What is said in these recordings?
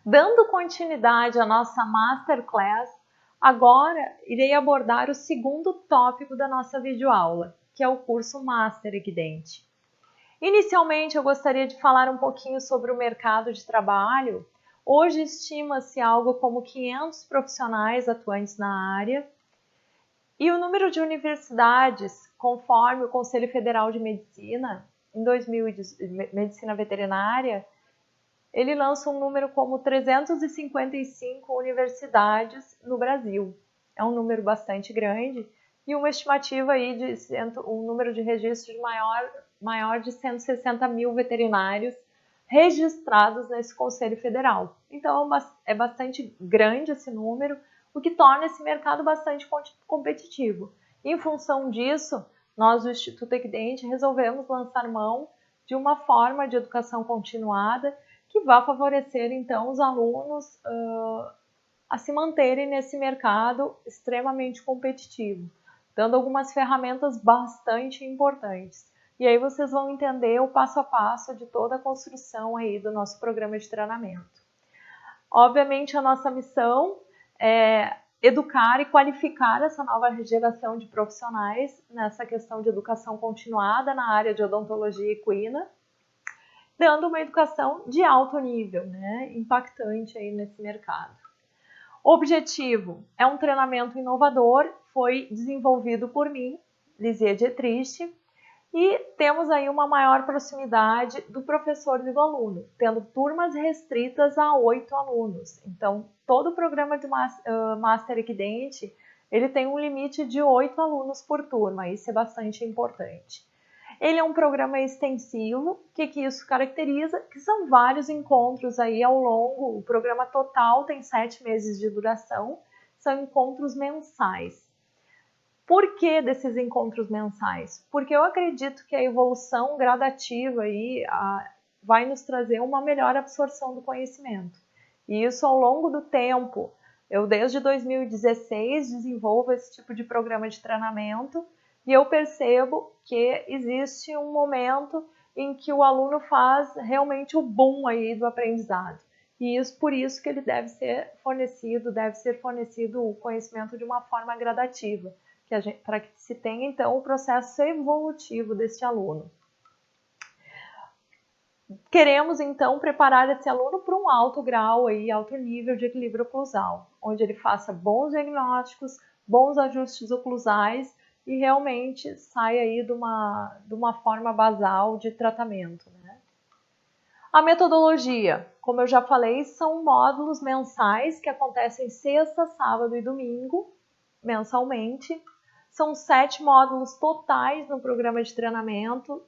Dando continuidade à nossa Masterclass, agora irei abordar o segundo tópico da nossa videoaula, que é o curso Master Equidente. Inicialmente, eu gostaria de falar um pouquinho sobre o mercado de trabalho. Hoje estima-se algo como 500 profissionais atuantes na área e o número de universidades, conforme o Conselho Federal de Medicina, em 2000, Medicina Veterinária, ele lança um número como 355 universidades no Brasil. É um número bastante grande e uma estimativa aí de um número de registros maior de 160 mil veterinários registrados nesse Conselho Federal. Então é bastante grande esse número, o que torna esse mercado bastante competitivo. Em função disso, nós do Instituto Equidente resolvemos lançar mão de uma forma de educação continuada que vai favorecer, então, os alunos a se manterem nesse mercado extremamente competitivo, dando algumas ferramentas bastante importantes. E aí vocês vão entender o passo a passo de toda a construção aí do nosso programa de treinamento. Obviamente, a nossa missão é educar e qualificar essa nova geração de profissionais nessa questão de educação continuada na área de odontologia equina, dando uma educação de alto nível, né, impactante aí nesse mercado. O objetivo é um treinamento inovador, foi desenvolvido por mim, Lizia Dietrich, e temos aí uma maior proximidade do professor e do aluno, tendo turmas restritas a 8 alunos. Então, todo o programa de Master Equidente, ele tem um limite de 8 alunos por turma, isso é bastante importante. Ele é um programa extensivo. O que isso caracteriza? Que são vários encontros aí ao longo. O programa total tem 7 meses de duração. São encontros mensais. Por que desses encontros mensais? Porque eu acredito que a evolução gradativa aí vai nos trazer uma melhor absorção do conhecimento. E isso ao longo do tempo. Eu desde 2016 desenvolvo esse tipo de programa de treinamento. E eu percebo que existe um momento em que o aluno faz realmente o boom aí do aprendizado. E por isso que ele deve ser fornecido o conhecimento de uma forma gradativa, para que se tenha então o processo evolutivo desse aluno. Queremos então preparar esse aluno para um alto grau, alto nível de equilíbrio oclusal, onde ele faça bons diagnósticos, bons ajustes oclusais, e realmente sai aí de uma forma basal de tratamento, né? A metodologia, como eu já falei, são módulos mensais que acontecem sexta, sábado e domingo, mensalmente. São 7 módulos totais no programa de treinamento,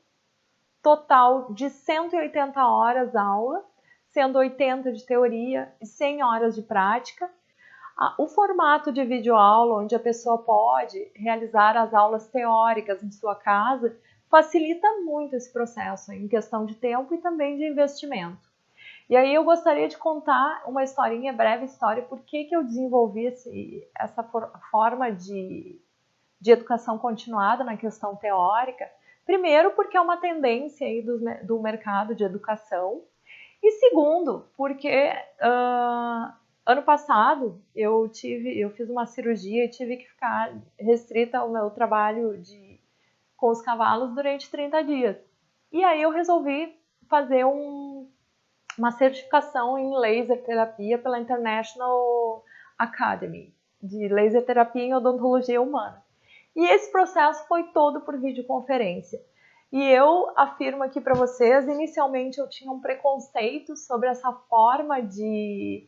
total de 180 horas aula, sendo 80 de teoria e 100 horas de prática. O formato de videoaula, onde a pessoa pode realizar as aulas teóricas em sua casa, facilita muito esse processo em questão de tempo e também de investimento. E aí eu gostaria de contar uma historinha, breve história, por que eu desenvolvi essa forma de educação continuada na questão teórica. Primeiro, porque é uma tendência aí do mercado de educação. E segundo, porque ano passado eu fiz uma cirurgia e tive que ficar restrita ao meu trabalho com os cavalos durante 30 dias. E aí eu resolvi fazer uma certificação em laser terapia pela International Academy de laser terapia em odontologia humana. E esse processo foi todo por videoconferência. E eu afirmo aqui para vocês, inicialmente eu tinha um preconceito sobre essa forma de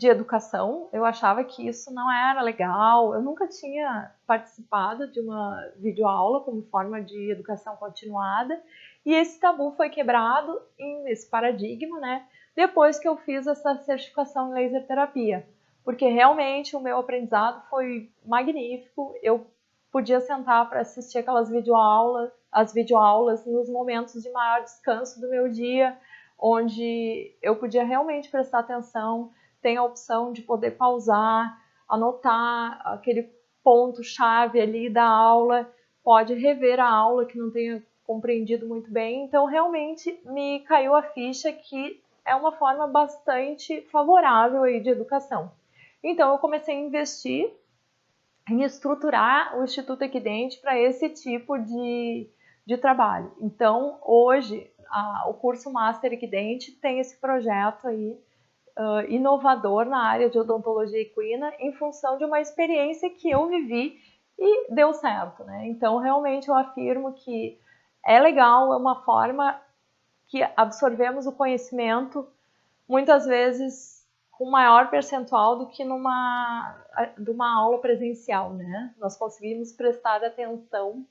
educação. Eu achava que isso não era legal. Eu nunca tinha participado de uma videoaula como forma de educação continuada. E esse tabu foi quebrado nesse paradigma, né? Depois que eu fiz essa certificação em laser terapia. Porque realmente o meu aprendizado foi magnífico. Eu podia sentar para assistir as videoaulas nos momentos de maior descanso do meu dia, onde eu podia realmente prestar atenção. Tem a opção de poder pausar, anotar aquele ponto-chave ali da aula, pode rever a aula que não tenha compreendido muito bem. Então, realmente me caiu a ficha que é uma forma bastante favorável aí de educação. Então, eu comecei a investir em estruturar o Instituto Equidente para esse tipo de trabalho. Então, hoje, o curso Master Equidente tem esse projeto aí inovador na área de odontologia equina em função de uma experiência que eu vivi e deu certo, né? Então, realmente eu afirmo que é legal, é uma forma que absorvemos o conhecimento muitas vezes com maior percentual do que de uma aula presencial, né? Nós conseguimos prestar atenção.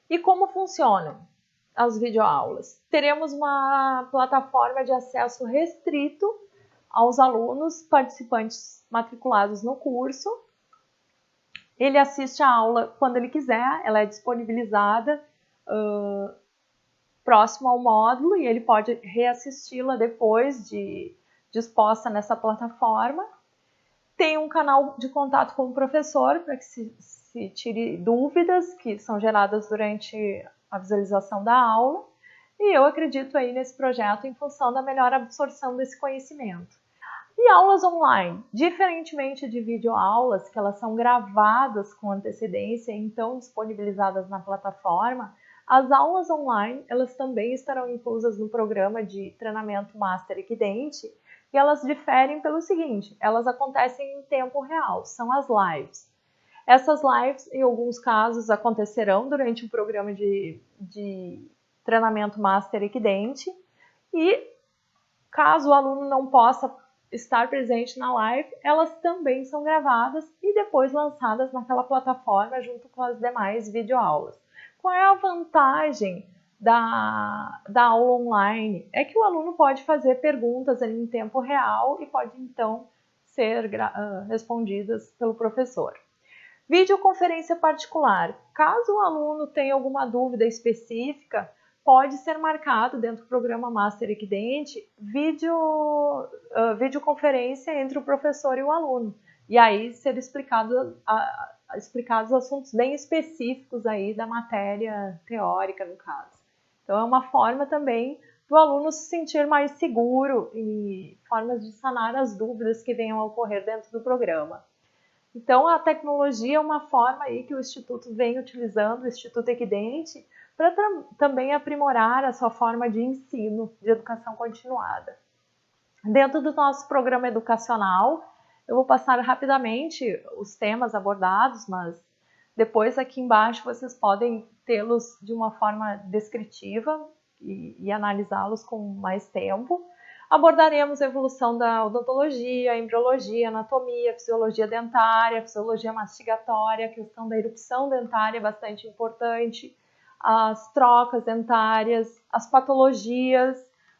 E como funcionam as videoaulas? Teremos uma plataforma de acesso restrito aos alunos participantes matriculados no curso. Ele assiste a aula quando ele quiser, ela é disponibilizada próximo ao módulo e ele pode reassisti-la depois disposta nessa plataforma. Tem um canal de contato com o professor para que se tire dúvidas que são geradas durante a visualização da aula. E eu acredito aí nesse projeto em função da melhor absorção desse conhecimento. E aulas online, diferentemente de videoaulas, que elas são gravadas com antecedência e então disponibilizadas na plataforma, as aulas online elas também estarão inclusas no programa de treinamento Master Equidente e elas diferem pelo seguinte, elas acontecem em tempo real, são as lives. Essas lives, em alguns casos, acontecerão durante o programa de treinamento Master Equidente e caso o aluno não possa estar presente na live, elas também são gravadas e depois lançadas naquela plataforma junto com as demais videoaulas. Qual é a vantagem da aula online? É que o aluno pode fazer perguntas ali em tempo real e pode então ser respondidas pelo professor. Videoconferência particular. Caso o aluno tenha alguma dúvida específica, pode ser marcado dentro do programa Master Equidente videoconferência entre o professor e o aluno. E aí ser explicados assuntos bem específicos aí da matéria teórica, no caso. Então é uma forma também do aluno se sentir mais seguro e formas de sanar as dúvidas que venham a ocorrer dentro do programa. Então, a tecnologia é uma forma aí que o Instituto vem utilizando, o Instituto Equidente, para também aprimorar a sua forma de ensino, de educação continuada. Dentro do nosso programa educacional, eu vou passar rapidamente os temas abordados, mas depois aqui embaixo vocês podem tê-los de uma forma descritiva e analisá-los com mais tempo. Abordaremos a evolução da odontologia, embriologia, anatomia, fisiologia dentária, fisiologia mastigatória, a questão da erupção dentária é bastante importante, as trocas dentárias, as patologias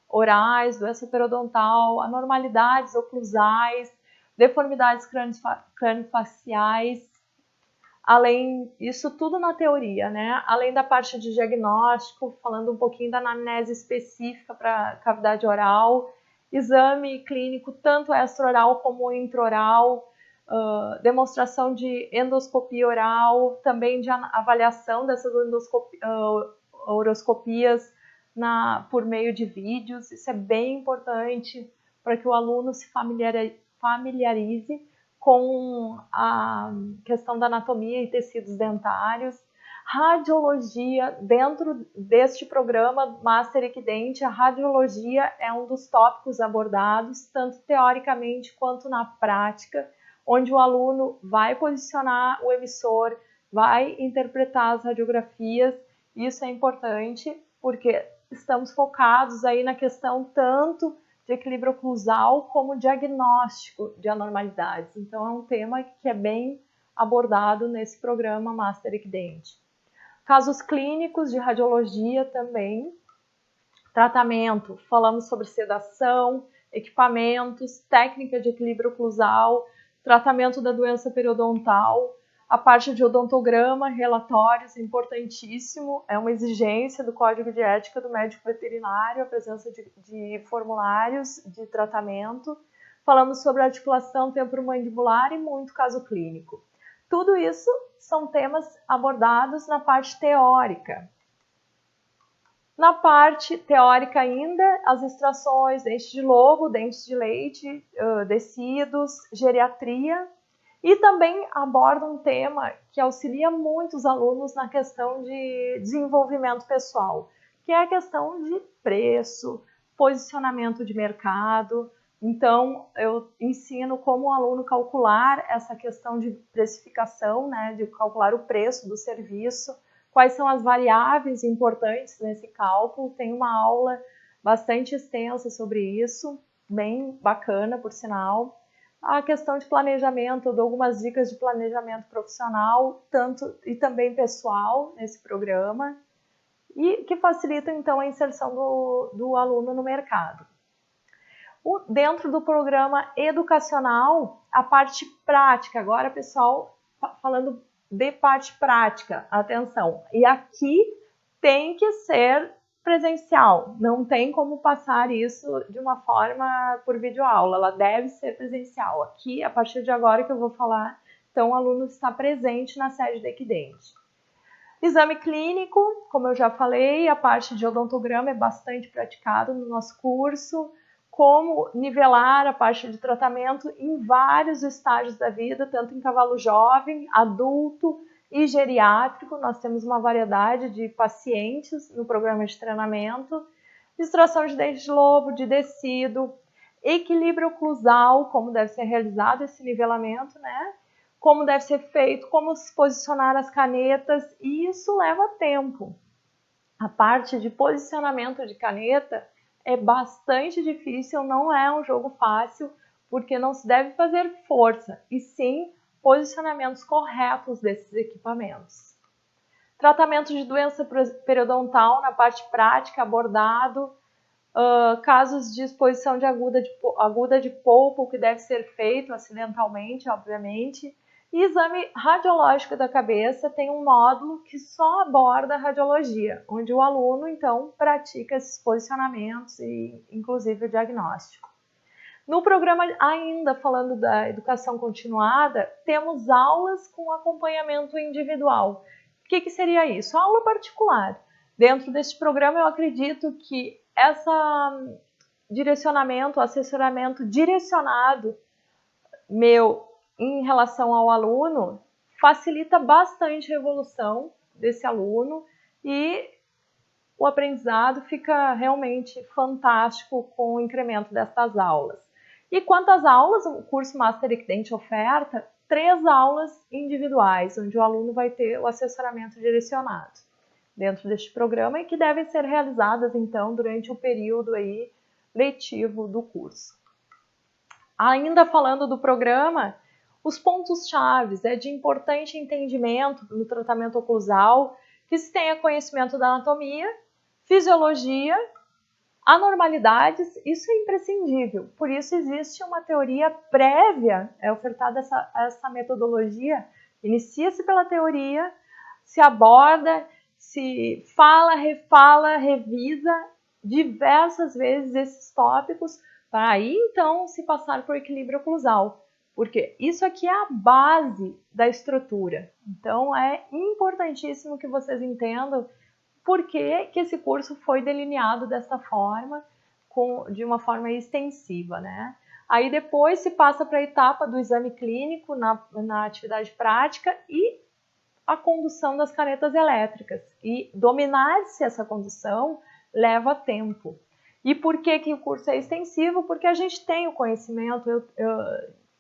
orais, doença periodontal, anormalidades oclusais, deformidades craniofaciais, além isso tudo na teoria, né? Além da parte de diagnóstico, falando um pouquinho da anamnese específica para cavidade oral, exame clínico tanto extra-oral como intra-oral, demonstração de endoscopia oral, também de avaliação dessas oroscopias por meio de vídeos. Isso é bem importante para que o aluno se familiarize com a questão da anatomia e tecidos dentários. Radiologia, dentro deste programa Master Equidente, a radiologia é um dos tópicos abordados, tanto teoricamente quanto na prática, onde o aluno vai posicionar o emissor, vai interpretar as radiografias. Isso é importante porque estamos focados aí na questão tanto de equilíbrio oclusal como diagnóstico de anormalidades. Então é um tema que é bem abordado nesse programa Master Equidente. Casos clínicos de radiologia também. Tratamento, falamos sobre sedação, equipamentos, técnica de equilíbrio oclusal, tratamento da doença periodontal, a parte de odontograma, relatórios, importantíssimo, é uma exigência do Código de Ética do médico veterinário, a presença de formulários de tratamento. Falamos sobre articulação temporomandibular e muito caso clínico. Tudo isso são temas abordados na parte teórica. Na parte teórica ainda, as extrações, dente de lobo, dentes de leite, tecidos, geriatria, e também aborda um tema que auxilia muito os alunos na questão de desenvolvimento pessoal, que é a questão de preço, posicionamento de mercado. Então, eu ensino como o aluno calcular essa questão de precificação, né, de calcular o preço do serviço, quais são as variáveis importantes nesse cálculo. Tem uma aula bastante extensa sobre isso, bem bacana, por sinal. A questão de planejamento, eu dou algumas dicas de planejamento profissional, tanto e também pessoal nesse programa, e que facilitam então a inserção do aluno no mercado. Dentro do programa educacional, a parte prática, agora pessoal, falando de parte prática, atenção, e aqui tem que ser presencial, não tem como passar isso de uma forma por videoaula, ela deve ser presencial. Aqui, a partir de agora que eu vou falar, então o aluno está presente na sede da Equidente. Exame clínico, como eu já falei, a parte de odontograma é bastante praticado no nosso curso, como nivelar a parte de tratamento em vários estágios da vida, tanto em cavalo jovem, adulto e geriátrico. Nós temos uma variedade de pacientes no programa de treinamento, extração de dente de lobo, de tecido, equilíbrio oclusal, como deve ser realizado esse nivelamento, né? Como deve ser feito, como se posicionar as canetas, e isso leva tempo. A parte de posicionamento de caneta é bastante difícil, não é um jogo fácil, porque não se deve fazer força, e sim posicionamentos corretos desses equipamentos. Tratamento de doença periodontal na parte prática abordado, casos de exposição de aguda de polpa, que deve ser feito acidentalmente, obviamente. E exame radiológico da cabeça tem um módulo que só aborda a radiologia, onde o aluno, então, pratica esses posicionamentos e, inclusive, o diagnóstico. No programa, ainda falando da educação continuada, temos aulas com acompanhamento individual. O que seria isso? Aula particular. Dentro deste programa, eu acredito que esse direcionamento, assessoramento direcionado meu em relação ao aluno facilita bastante a evolução desse aluno e o aprendizado fica realmente fantástico com o incremento destas aulas. E quanto às aulas, o curso Master Equidente oferta 3 aulas individuais, onde o aluno vai ter o assessoramento direcionado dentro deste programa e que devem ser realizadas, então, durante o período aí letivo do curso. Ainda falando do programa, os pontos-chave é de importante entendimento no tratamento oclusal, que se tenha conhecimento da anatomia, fisiologia, anormalidades, isso é imprescindível. Por isso existe uma teoria prévia, é ofertada essa metodologia, inicia-se pela teoria, se aborda, se fala, refala, revisa diversas vezes esses tópicos, para aí então se passar por equilíbrio oclusal, porque isso aqui é a base da estrutura. Então é importantíssimo que vocês entendam por que esse curso foi delineado dessa forma, de uma forma extensiva, né? Aí depois se passa para a etapa do exame clínico na atividade prática e a condução das canetas elétricas. E dominar-se essa condução leva tempo. E por que o curso é extensivo? Porque a gente tem o conhecimento,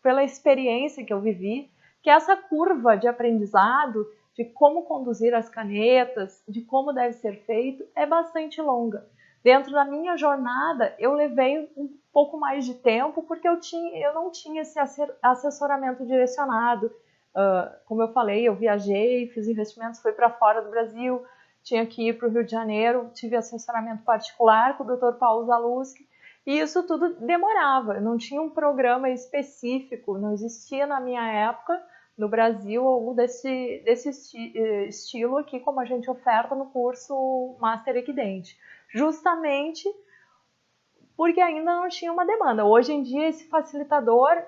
pela experiência que eu vivi, que essa curva de aprendizado, de como conduzir as canetas, de como deve ser feito, é bastante longa. Dentro da minha jornada, eu levei um pouco mais de tempo, porque eu não tinha esse assessoramento direcionado. Como eu falei, eu viajei, fiz investimentos, fui para fora do Brasil, tinha que ir para o Rio de Janeiro, tive assessoramento particular com o Dr. Paulo Zaluski, e isso tudo demorava, não tinha um programa específico, não existia na minha época, no Brasil, algo desse estilo aqui, como a gente oferta no curso Master Equidente, justamente porque ainda não tinha uma demanda. Hoje em dia, esse facilitador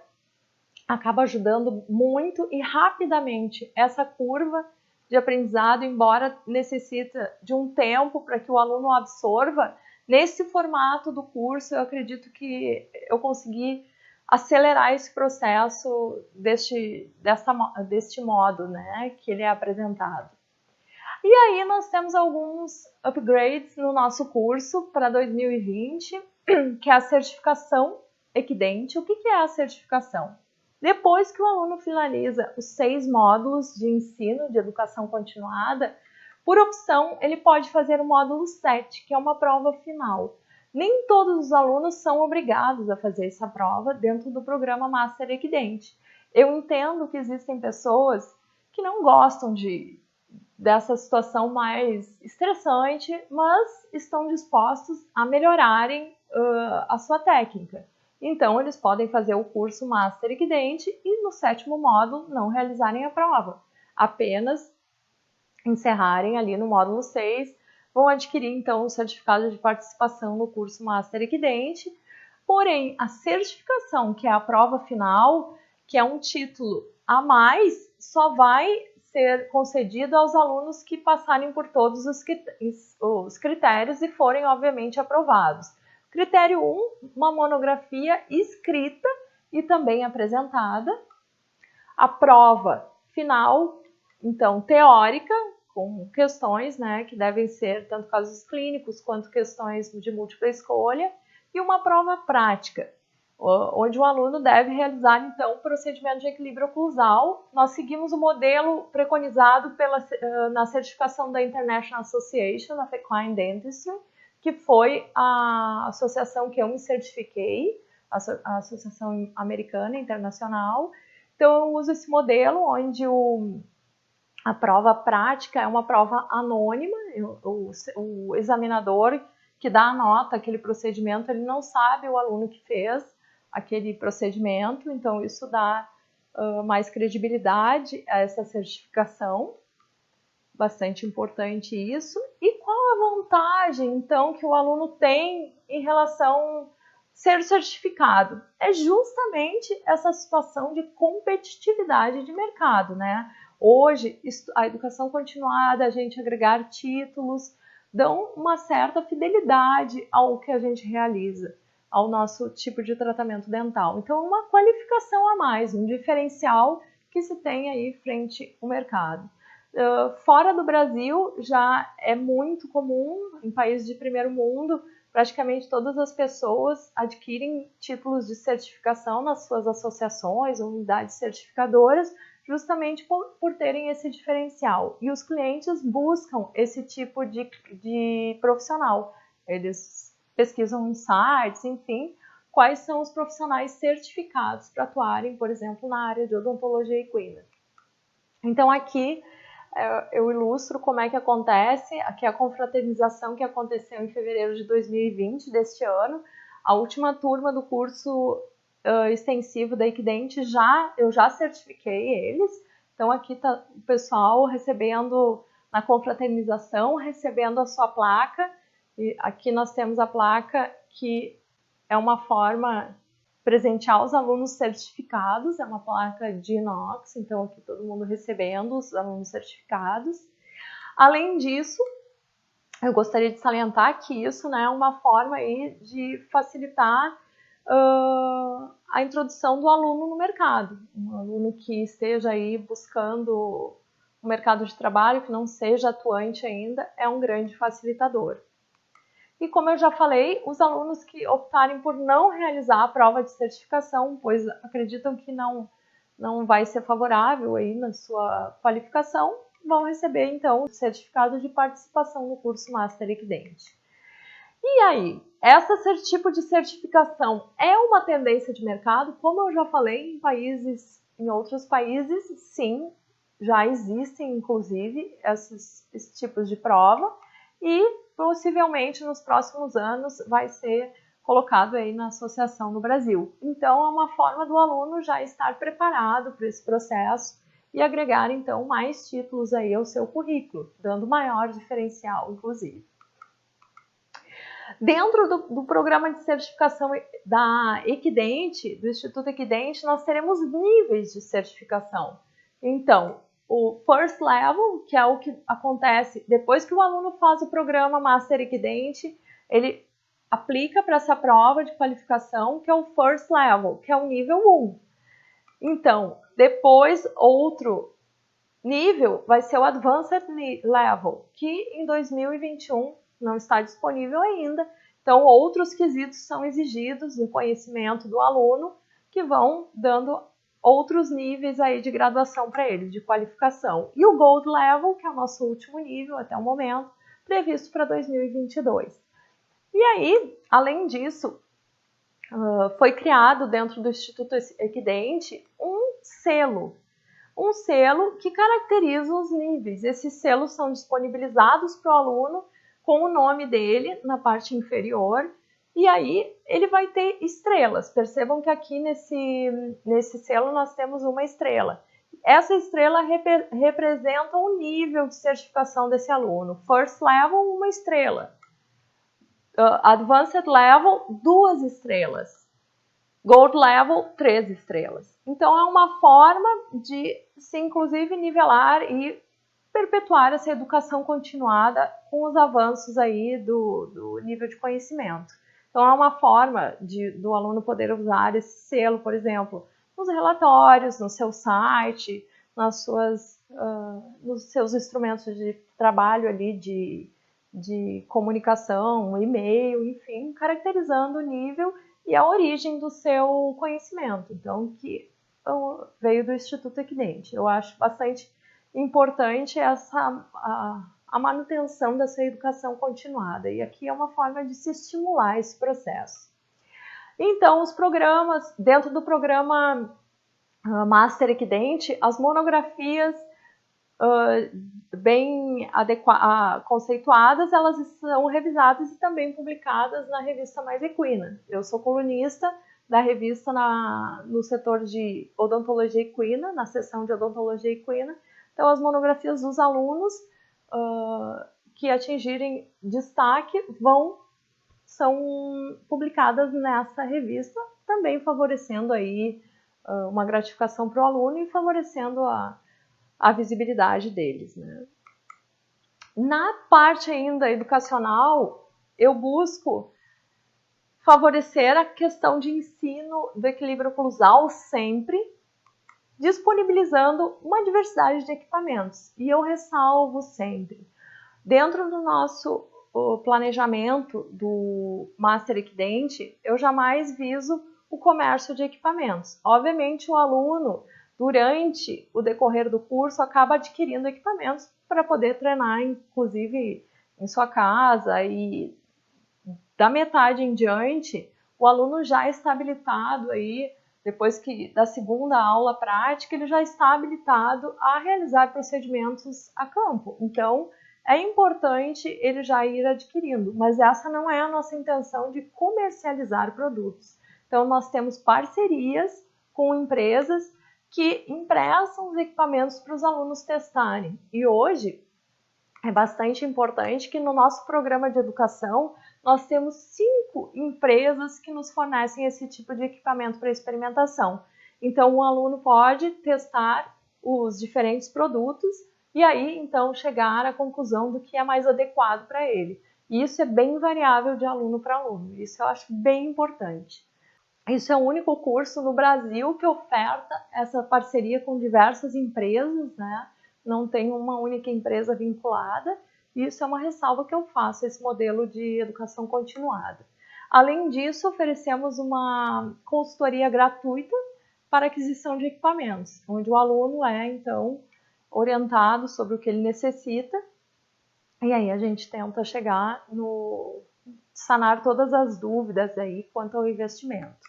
acaba ajudando muito e rapidamente essa curva de aprendizado, embora necessita de um tempo para que o aluno absorva. Nesse formato do curso, eu acredito que eu consegui acelerar esse processo deste modo, né, que ele é apresentado. E aí nós temos alguns upgrades no nosso curso para 2020, que é a certificação Equidente. O que é a certificação? Depois que o aluno finaliza os 6 módulos de ensino de educação continuada, por opção, ele pode fazer o módulo 7, que é uma prova final. Nem todos os alunos são obrigados a fazer essa prova dentro do programa Master Equidente. Eu entendo que existem pessoas que não gostam dessa situação mais estressante, mas estão dispostos a melhorarem a sua técnica. Então, eles podem fazer o curso Master Equidente e no 7º módulo não realizarem a prova. Apenas encerrarem ali no módulo 6, vão adquirir então o certificado de participação no curso Master Equidente. Porém, a certificação, que é a prova final, que é um título a mais, só vai ser concedido aos alunos que passarem por todos os critérios e forem, obviamente, aprovados. Critério 1, uma monografia escrita e também apresentada. A prova final, então, teórica, com questões, né, que devem ser tanto casos clínicos quanto questões de múltipla escolha. E uma prova prática, onde o aluno deve realizar, então, o procedimento de equilíbrio oclusal. Nós seguimos o modelo preconizado na certificação da International Association of Equine Dentistry, que foi a associação que eu me certifiquei, a Associação Americana Internacional. Então, eu uso esse modelo onde a prova prática é uma prova anônima. O examinador que dá a nota àquele procedimento, ele não sabe o aluno que fez aquele procedimento, então isso dá mais credibilidade a essa certificação. Bastante importante isso. E qual a vantagem, então, que o aluno tem em relação a ser certificado? É justamente essa situação de competitividade de mercado, né? Hoje, a educação continuada, a gente agregar títulos, dão uma certa fidelidade ao que a gente realiza, ao nosso tipo de tratamento dental. Então, uma qualificação a mais, um diferencial que se tem aí frente ao mercado. Fora do Brasil, já é muito comum, em países de primeiro mundo, praticamente todas as pessoas adquirem títulos de certificação nas suas associações, unidades certificadoras, justamente por terem esse diferencial. E os clientes buscam esse tipo de profissional. Eles pesquisam em sites, enfim, quais são os profissionais certificados para atuarem, por exemplo, na área de odontologia equina. Então, aqui eu ilustro como é que acontece, aqui a confraternização que aconteceu em fevereiro de 2020, deste ano. A última turma do curso extensivo da Equidente, eu já certifiquei eles. Então, aqui está o pessoal recebendo, na confraternização, recebendo a sua placa. E aqui nós temos a placa, que é uma forma presentear os alunos certificados, é uma placa de inox, então aqui todo mundo recebendo os alunos certificados. Além disso, eu gostaria de salientar que isso, né, é uma forma aí de facilitar a introdução do aluno no mercado. Um aluno que esteja aí buscando um mercado de trabalho, que não seja atuante ainda, é um grande facilitador. E como eu já falei, os alunos que optarem por não realizar a prova de certificação, pois acreditam que não vai ser favorável aí na sua qualificação, vão receber então o certificado de participação no curso Master Equidente. E aí, esse tipo de certificação é uma tendência de mercado? Como eu já falei, em outros países, sim, já existem inclusive esses tipos de prova, e possivelmente nos próximos anos vai ser colocado aí na associação no Brasil. Então, é uma forma do aluno já estar preparado para esse processo e agregar, então, mais títulos aí ao seu currículo, dando maior diferencial, inclusive. Dentro do programa de certificação da Equidente, do Instituto Equidente, nós teremos níveis de certificação. Então, o First Level, que é o que acontece depois que o aluno faz o programa Master Equident, ele aplica para essa prova de qualificação, que é o First Level, que é o nível 1. Então, depois, outro nível vai ser o Advanced Level, que em 2021 não está disponível ainda. Então, outros quesitos são exigidos no conhecimento do aluno, que vão dando outros níveis aí de graduação para ele, de qualificação. E o Gold Level, que é o nosso último nível até o momento, previsto para 2022. E aí, além disso, foi criado dentro do Instituto Equident um selo que caracteriza os níveis. Esses selos são disponibilizados para o aluno com o nome dele na parte inferior, e aí ele vai ter estrelas. Percebam que aqui nesse selo nós temos uma estrela. Essa estrela representa o nível de certificação desse aluno. First Level, 1 estrela. Advanced Level, 2 estrelas. Gold Level, 3 estrelas. Então, é uma forma de se, inclusive, nivelar e perpetuar essa educação continuada com os avanços aí do nível de conhecimento. Então, é uma forma do aluno poder usar esse selo, por exemplo, nos relatórios, no seu site, nos seus instrumentos de trabalho ali de comunicação, e-mail, enfim, caracterizando o nível e a origem do seu conhecimento. Então, que veio do Instituto Equident. Eu acho bastante importante a manutenção dessa educação continuada. E aqui é uma forma de se estimular esse processo. Então, os programas, dentro do programa Master Equident, as monografias bem conceituadas, elas são revisadas e também publicadas na revista Mais Equina. Eu sou colunista da revista no setor de odontologia equina, na seção de odontologia equina. Então, as monografias dos alunos que atingirem destaque são publicadas nessa revista, também favorecendo aí uma gratificação para o aluno e favorecendo a visibilidade deles, né? Na parte ainda educacional, eu busco favorecer a questão de ensino do equilíbrio oclusal sempre, disponibilizando uma diversidade de equipamentos. E eu ressalvo sempre, dentro do nosso planejamento do Master Equident, eu jamais viso o comércio de equipamentos. Obviamente, o aluno, durante o decorrer do curso, acaba adquirindo equipamentos para poder treinar, inclusive em sua casa, e da metade em diante, o aluno já está habilitado aí, depois da segunda aula prática, ele já está habilitado a realizar procedimentos a campo. Então, é importante ele já ir adquirindo, mas essa não é a nossa intenção de comercializar produtos. Então, nós temos parcerias com empresas que emprestam os equipamentos para os alunos testarem. E hoje, é bastante importante que no nosso programa de educação, nós temos 5 empresas que nos fornecem esse tipo de equipamento para experimentação. Então, o aluno pode testar os diferentes produtos e aí, então, chegar à conclusão do que é mais adequado para ele. E isso é bem variável de aluno para aluno. Isso eu acho bem importante. Isso é o único curso no Brasil que oferta essa parceria com diversas empresas, né? Não tem uma única empresa vinculada. Isso é uma ressalva que eu faço, esse modelo de educação continuada. Além disso, oferecemos uma consultoria gratuita para aquisição de equipamentos, onde o aluno é, então, orientado sobre o que ele necessita, e aí a gente tenta sanar todas as dúvidas aí quanto ao investimento.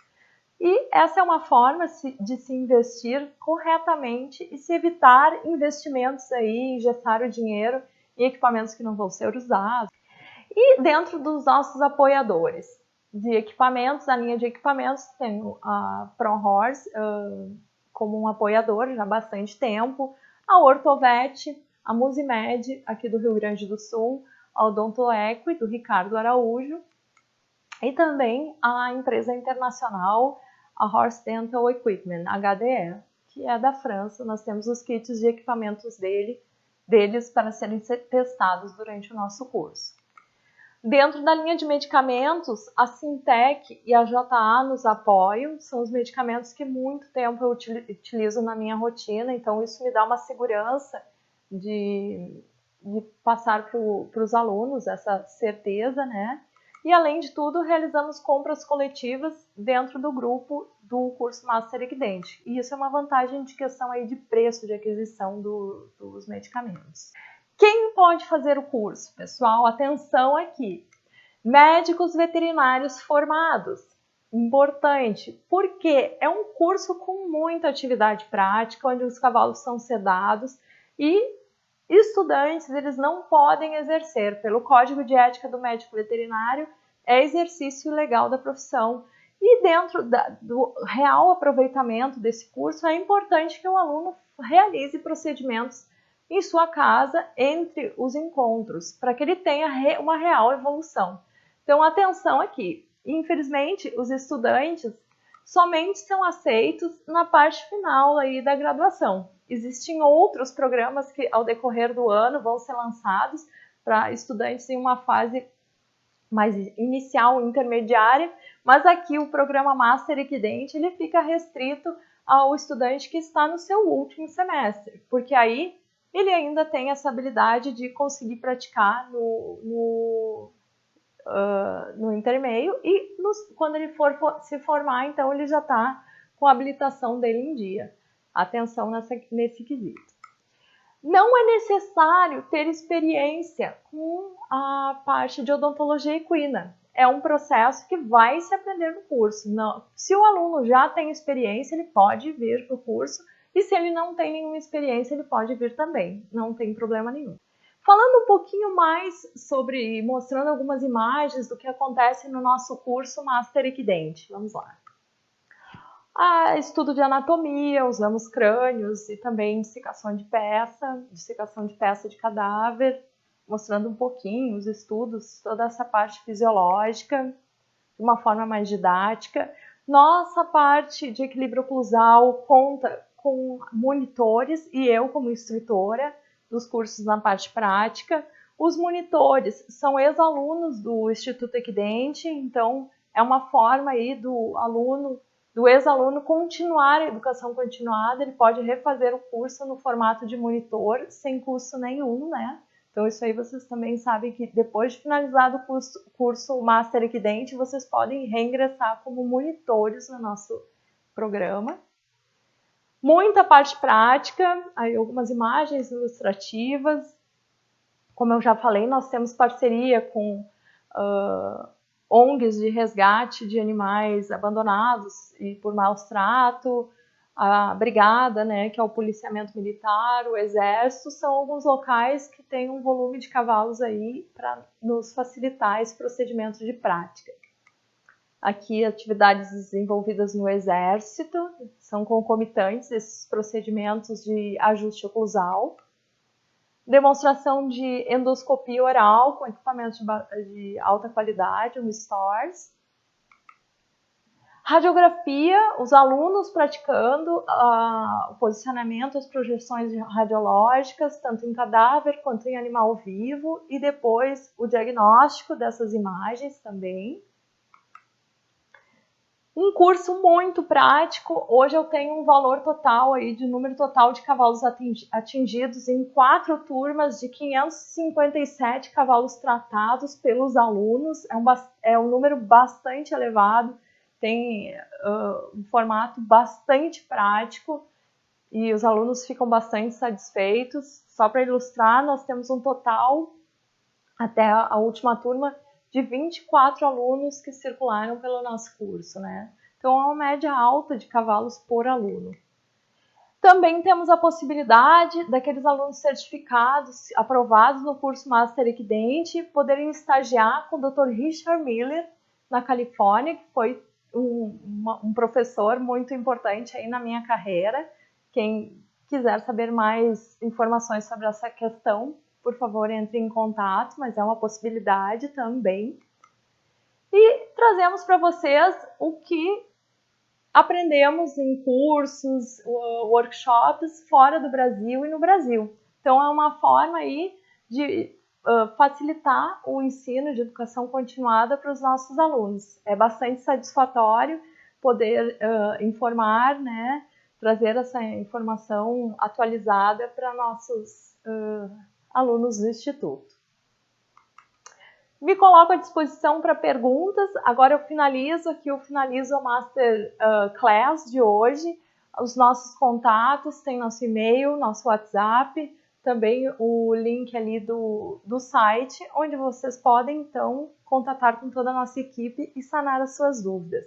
E essa é uma forma de se investir corretamente e se evitar investimentos aí, injetar o dinheiro em equipamentos que não vão ser usados. E dentro dos nossos apoiadores de equipamentos, a linha de equipamentos, tem a ProHorse como um apoiador já há bastante tempo, a Ortovet, a Musimed, aqui do Rio Grande do Sul, a Odontoequi, do Ricardo Araújo, e também a empresa internacional, a Horse Dental Equipment, HDE. que é da França. Nós temos os kits de equipamentos deles para serem testados durante o nosso curso. Dentro da linha de medicamentos, a Sintec e a JA nos apoiam, são os medicamentos que muito tempo eu utilizo na minha rotina, então isso me dá uma segurança de passar para os alunos essa certeza, né? E além de tudo, realizamos compras coletivas dentro do grupo do curso Master Equidente. E isso é uma vantagem de questão aí de preço de aquisição dos medicamentos. Quem pode fazer o curso? Pessoal, atenção aqui. Médicos veterinários formados. Importante, porque é um curso com muita atividade prática, onde os cavalos são sedados e estudantes, eles não podem exercer. Pelo Código de Ética do Médico Veterinário, é exercício ilegal da profissão. E dentro do real aproveitamento desse curso, é importante que o aluno realize procedimentos em sua casa entre os encontros, para que ele tenha uma real evolução. Então, atenção aqui. Infelizmente, os estudantes somente são aceitos na parte final aí da graduação. Existem outros programas que, ao decorrer do ano, vão ser lançados para estudantes em uma fase mais inicial, intermediária, mas aqui o programa Master Equidente, ele fica restrito ao estudante que está no seu último semestre, porque aí ele ainda tem essa habilidade de conseguir praticar no intermeio e quando ele for se formar, então ele já está com a habilitação dele em dia. Atenção nesse quesito. Não é necessário ter experiência com a parte de odontologia equina. É um processo que vai se aprender no curso. Não, se o aluno já tem experiência, ele pode vir para o curso. E se ele não tem nenhuma experiência, ele pode vir também. Não tem problema nenhum. Falando um pouquinho mais sobre, mostrando algumas imagens do que acontece no nosso curso Master Equidente. Vamos lá. Estudo de anatomia, usamos crânios e também dissecação de peça de cadáver, mostrando um pouquinho os estudos, toda essa parte fisiológica, de uma forma mais didática. Nossa parte de equilíbrio oclusal conta com monitores e eu como instrutora dos cursos na parte prática. Os monitores são ex-alunos do Instituto Equidente, então é uma forma aí do ex-aluno continuar a educação continuada, ele pode refazer o curso no formato de monitor, sem custo nenhum, né? Então isso aí vocês também sabem que depois de finalizado o curso Master Equidente, vocês podem reingressar como monitores no nosso programa. Muita parte prática, aí algumas imagens ilustrativas. Como eu já falei, nós temos parceria com ONGs de resgate de animais abandonados e por maus trato, a brigada, né, que é o policiamento militar, o exército, são alguns locais que têm um volume de cavalos aí para nos facilitar esse procedimento de prática. Aqui, atividades desenvolvidas no exército, são concomitantes esses procedimentos de ajuste oclusal. Demonstração de endoscopia oral com equipamentos de alta qualidade, no STORS. Radiografia, os alunos praticando o posicionamento, as projeções radiológicas, tanto em cadáver quanto em animal vivo, e depois o diagnóstico dessas imagens também. Um curso muito prático. Hoje eu tenho um valor total aí de número total de cavalos atingidos em 4 turmas de 557 cavalos tratados pelos alunos. É um número bastante elevado, tem um formato bastante prático e os alunos ficam bastante satisfeitos. Só para ilustrar, nós temos um total, até a última turma, de 24 alunos que circularam pelo nosso curso, né? Então, é uma média alta de cavalos por aluno. Também temos a possibilidade daqueles alunos certificados, aprovados no curso Master Equidente, poderem estagiar com o Dr. Richard Miller, na Califórnia, que foi um professor muito importante aí na minha carreira. Quem quiser saber mais informações sobre essa questão, por favor, entre em contato, mas é uma possibilidade também. E trazemos para vocês o que aprendemos em cursos, workshops fora do Brasil e no Brasil. Então, é uma forma aí de facilitar o ensino de educação continuada para os nossos alunos. É bastante satisfatório poder informar, né, trazer essa informação atualizada para nossos alunos do Instituto. Me coloco à disposição para perguntas. Agora eu finalizo o Master Class de hoje. Os nossos contatos, tem nosso e-mail, nosso WhatsApp, também o link ali do site, onde vocês podem, então, contatar com toda a nossa equipe e sanar as suas dúvidas.